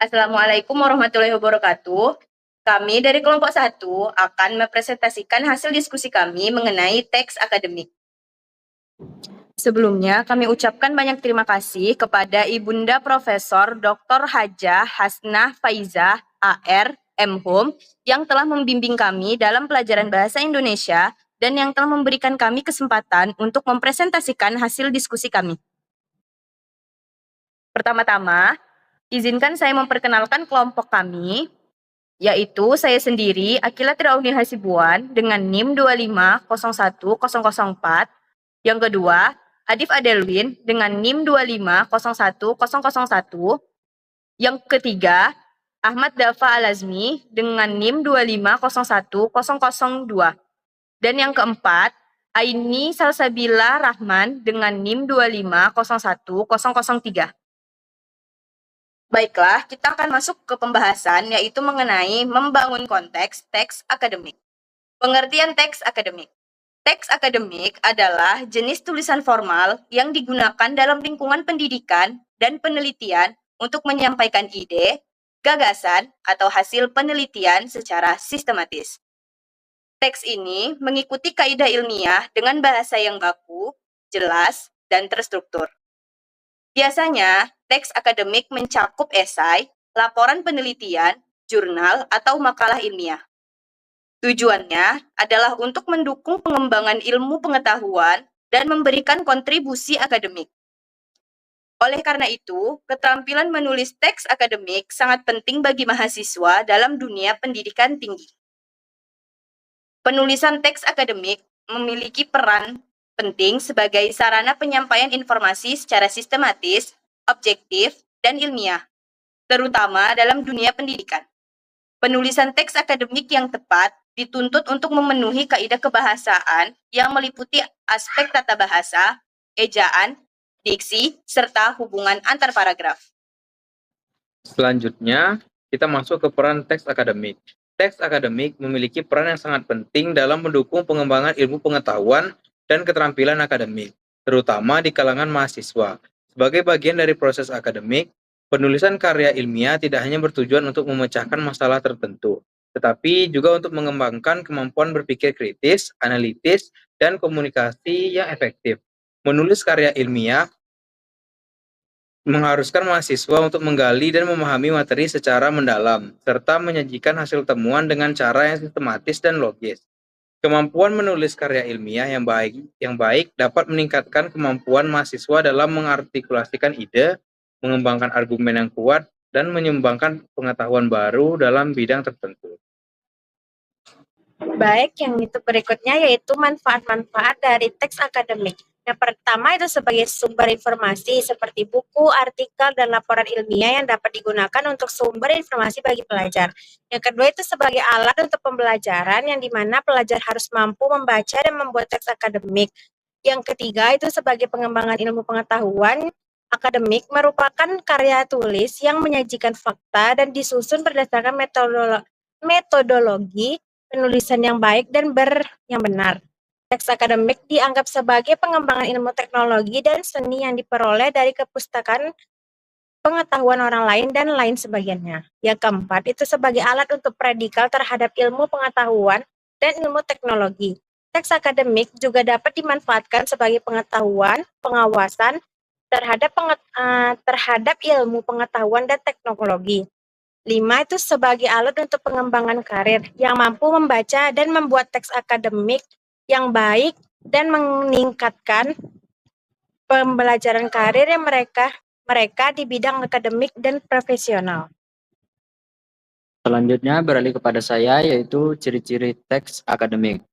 Assalamualaikum warahmatullahi wabarakatuh. Kami dari kelompok 1 akan mempresentasikan hasil diskusi kami mengenai teks akademik. Sebelumnya, kami ucapkan banyak terima kasih kepada Ibunda Profesor Dr. Hajah Hasnah Faizah, AR, M.Hum, yang telah membimbing kami dalam pelajaran Bahasa Indonesia dan yang telah memberikan kami kesempatan untuk mempresentasikan hasil diskusi kami. Pertama-tama, izinkan saya memperkenalkan kelompok kami, yaitu saya sendiri, Akila Tirauni Hasibuan, dengan NIM 2501004. Yang kedua, Adif Adelwin dengan NIM 2501001. Yang ketiga, Ahmad Dafa Alazmi dengan NIM 2501002. Dan yang keempat, Aini Salsabila Rahman dengan NIM 2501003. Baiklah, kita akan masuk ke pembahasan, yaitu mengenai membangun konteks teks akademik. Pengertian teks akademik. Teks akademik adalah jenis tulisan formal yang digunakan dalam lingkungan pendidikan dan penelitian untuk menyampaikan ide, gagasan, atau hasil penelitian secara sistematis. Teks ini mengikuti kaidah ilmiah dengan bahasa yang baku, jelas, dan terstruktur. Biasanya, teks akademik mencakup esai, laporan penelitian, jurnal, atau makalah ilmiah. Tujuannya adalah untuk mendukung pengembangan ilmu pengetahuan dan memberikan kontribusi akademik. Oleh karena itu, keterampilan menulis teks akademik sangat penting bagi mahasiswa dalam dunia pendidikan tinggi. Penulisan teks akademik memiliki peran penting sebagai sarana penyampaian informasi secara sistematis, objektif, dan ilmiah, terutama dalam dunia pendidikan. Penulisan teks akademik yang tepat dituntut untuk memenuhi kaidah kebahasaan yang meliputi aspek tata bahasa, ejaan, diksi, serta hubungan antar paragraf. Selanjutnya, kita masuk ke peran teks akademik. Teks akademik memiliki peran yang sangat penting dalam mendukung pengembangan ilmu pengetahuan dan keterampilan akademik, terutama di kalangan mahasiswa. Sebagai bagian dari proses akademik, penulisan karya ilmiah tidak hanya bertujuan untuk memecahkan masalah tertentu, tetapi juga untuk mengembangkan kemampuan berpikir kritis, analitis, dan komunikasi yang efektif. Menulis karya ilmiah mengharuskan mahasiswa untuk menggali dan memahami materi secara mendalam, serta menyajikan hasil temuan dengan cara yang sistematis dan logis. Kemampuan menulis karya ilmiah yang baik dapat meningkatkan kemampuan mahasiswa dalam mengartikulasikan ide, mengembangkan argumen yang kuat, dan menyumbangkan pengetahuan baru dalam bidang tertentu. Baik, yang itu berikutnya yaitu manfaat-manfaat dari teks akademik. Yang pertama itu sebagai sumber informasi seperti buku, artikel, dan laporan ilmiah yang dapat digunakan untuk sumber informasi bagi pelajar. Yang kedua itu sebagai alat untuk pembelajaran yang dimana pelajar harus mampu membaca dan membuat teks akademik. Yang ketiga itu sebagai pengembangan ilmu pengetahuan akademik merupakan karya tulis yang menyajikan fakta dan disusun berdasarkan metodologi penulisan yang baik dan yang benar. Teks akademik dianggap sebagai pengembangan ilmu teknologi dan seni yang diperoleh dari kepustakaan pengetahuan orang lain dan lain sebagainya. Yang keempat, itu sebagai alat untuk predikal terhadap ilmu pengetahuan dan ilmu teknologi. Teks akademik juga dapat dimanfaatkan sebagai pengetahuan, pengawasan terhadap ilmu pengetahuan dan teknologi. 5 itu sebagai alat untuk pengembangan karir yang mampu membaca dan membuat teks akademik yang baik dan meningkatkan pembelajaran karir yang mereka di bidang akademik dan profesional. Selanjutnya beralih kepada saya, yaitu ciri-ciri teks akademik.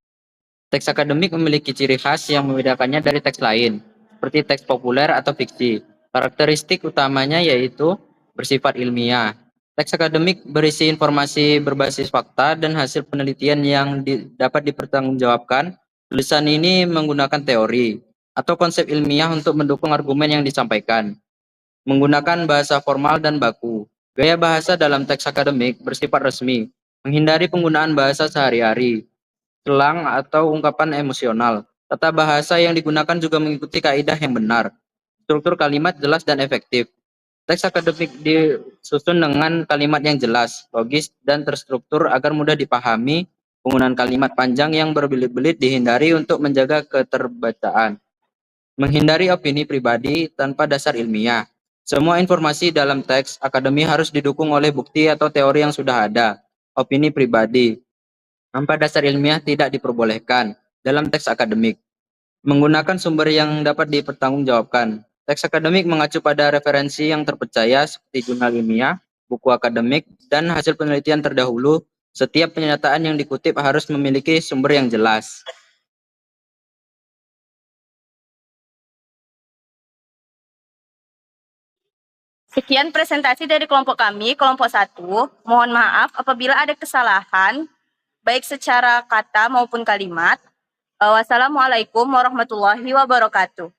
Teks akademik memiliki ciri khas yang membedakannya dari teks lain, seperti teks populer atau fiksi. Karakteristik utamanya yaitu bersifat ilmiah. Teks akademik berisi informasi berbasis fakta dan hasil penelitian yang dapat dipertanggungjawabkan. Tulisan ini menggunakan teori atau konsep ilmiah untuk mendukung argumen yang disampaikan. Menggunakan bahasa formal dan baku. Gaya bahasa dalam teks akademik bersifat resmi, menghindari penggunaan bahasa sehari-hari, slang atau ungkapan emosional. Tata bahasa yang digunakan juga mengikuti kaidah yang benar. Struktur kalimat jelas dan efektif. Teks akademik disusun dengan kalimat yang jelas, logis, dan terstruktur agar mudah dipahami. Penggunaan kalimat panjang yang berbelit-belit dihindari untuk menjaga keterbacaan. Menghindari opini pribadi tanpa dasar ilmiah. Semua informasi dalam teks akademik harus didukung oleh bukti atau teori yang sudah ada. Opini pribadi tanpa dasar ilmiah tidak diperbolehkan dalam teks akademik. Menggunakan sumber yang dapat dipertanggungjawabkan. Teks akademik mengacu pada referensi yang terpercaya seperti jurnal ilmiah, buku akademik, dan hasil penelitian terdahulu. Setiap pernyataan yang dikutip harus memiliki sumber yang jelas. Sekian presentasi dari kelompok kami, kelompok 1. Mohon maaf apabila ada kesalahan, baik secara kata maupun kalimat. Wassalamualaikum warahmatullahi wabarakatuh.